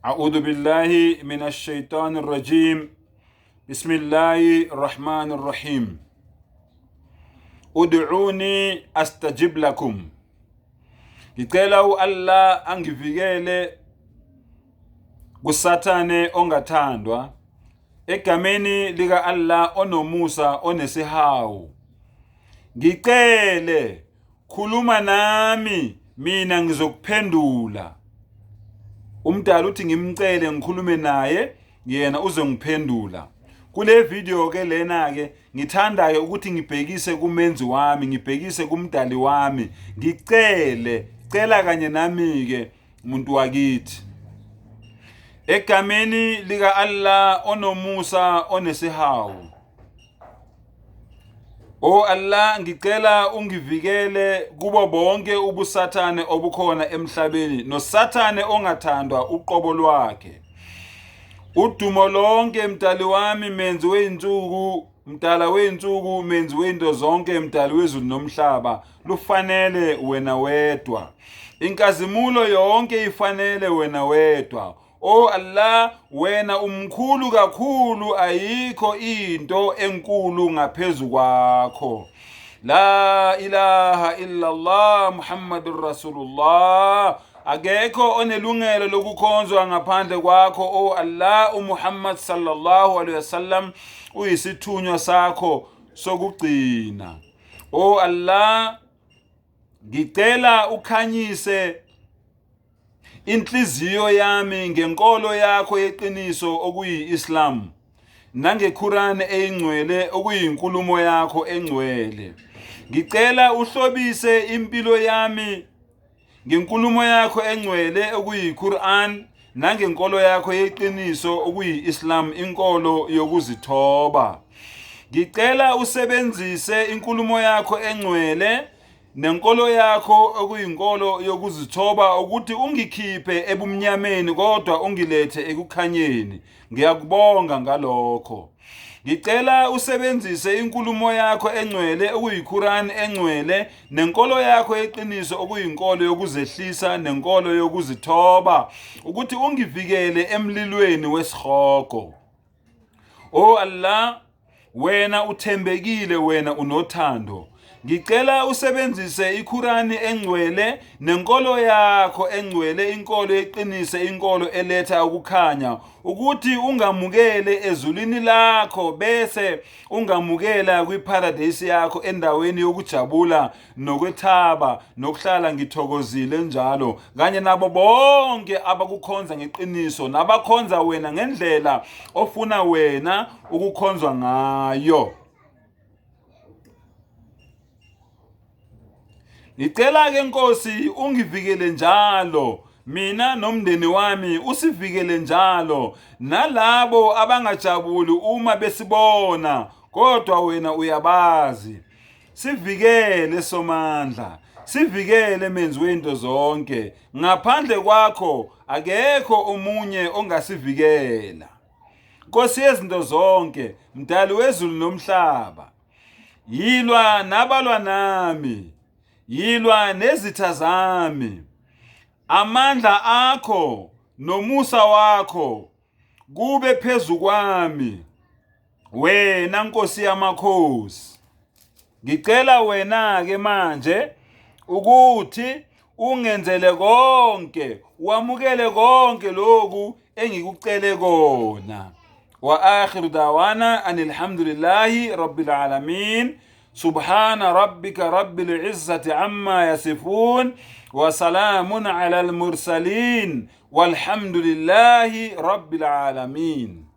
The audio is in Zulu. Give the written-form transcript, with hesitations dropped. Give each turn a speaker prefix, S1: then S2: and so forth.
S1: أعوذ بالله من الشيطان الرجيم. بسم الله الرحمن الرحيم. ud'uni astajib lakum. Ngicela Allah angivikele kusathane ongathandwa egameni lika Allah onomusa onesihawu. Ngicele khuluma nami mina ngizokuphendula. Umdala uthi ngimcele ngikhulume naye yena uzongiphendula. Kule video ke lena ke ngithanda ke ukuthi ngibhekise kumenzi wami, ngibhekise kumdali wami, ngicela kanye nami ke umuntu wakithi. Egameni lika Allah onomusa onesihawu. O Allah, ngicela ungivikele kubo bonke ubusathane obukhona emhlabeni nosathane ongathandwa uqobo lwakhe. Udumo lonke mdali wami, menzi weinsuku, mdala weinsuku, menzi weinto zonke, mdali wezulu nomhlaba, lufanele wena wedwa. Inkazimulo yonke ifanele wena wedwa. O Allah, wena umkhulu kakhulu, ayikho into enkulu ngaphezu kwakho. La ilaha illallah Muhammadur Rasulullah. Akekho onelungelo lokukhonzwa ngaphandle kwakho, o Allah. uMuhammad sallallahu alaihi wasallam uyisithunywa sakho sokugcina. O Allah, ngicela ukhanyise inhliziyo yami ngenkolo yakho yeqiniso okuyi-Islam, nangeQuran eyingcwele okuyinkulumo yakho engcwele. Ngicela uhlobise impilo yami ngenkulumo yakho engcwele okuyi-Quran nangenkolo yakho yeqiniso okuyi-Islam, inkolo yokuzithoba. Ngicela usebenzise inkulumo yakho engcwele nenkolo yakho okuyinkolo yokuzithoba ukuthi ungikhiphe ebumnyameni kodwa ungilethe ekukhanyeni. Ngiyakubonga ngalokho. Ngicela usebenzise inkulumo yakho engcwele okuyiQuran engcwele nenkolo yakho yeqiniso okuyinkolo yokuzehlisa nenkolo yokuzithoba ukuthi ungivikele emlilweni wesihogo. O Allah, wena uthembekile, wena unothando. Ngicela usebenzise iQuran engcwele nenkolo yakho engcwele, inkolo yeqiniso, inkolo eletha ukukhanya, ukuthi ungamukele ezulwini lakho bese ungamukela kwiparadise yakho endaweni yokujabula nokwethaba nokuhlala ngithokozile njalo, kanye nabo bonke abakukhonza ngeqiniso nabakhonza wena ngendlela ofuna wena ukukhonzwa ngayo. Ngicela ke Nkosi ungivikele njalo, mina nomndeni wami usivikele njalo, nalabo abangajabuli uma besibona kodwa wena uyabazi. Sivikele Somandla, sivikele menzi wento zonke. Ngaphandle kwakho akekho omunye ongasivikela. Nkosi yezinto zonke, mdali wezulu nomhlaba, yilwa nabalwa nami, yilwa nezitha zami. Amandla akho nomusa wakho kube phezu kwami, wena Nkosi yamakhosi. Ngicela wena ke manje ukuthi ungenzele konke, wamukele konke lokhu engikucele kona. Wa akhiru dawana anilhamdulillahi rabbil alamin. سبحان ربك رب العزة عما يصفون وسلام على المرسلين والحمد لله رب العالمين.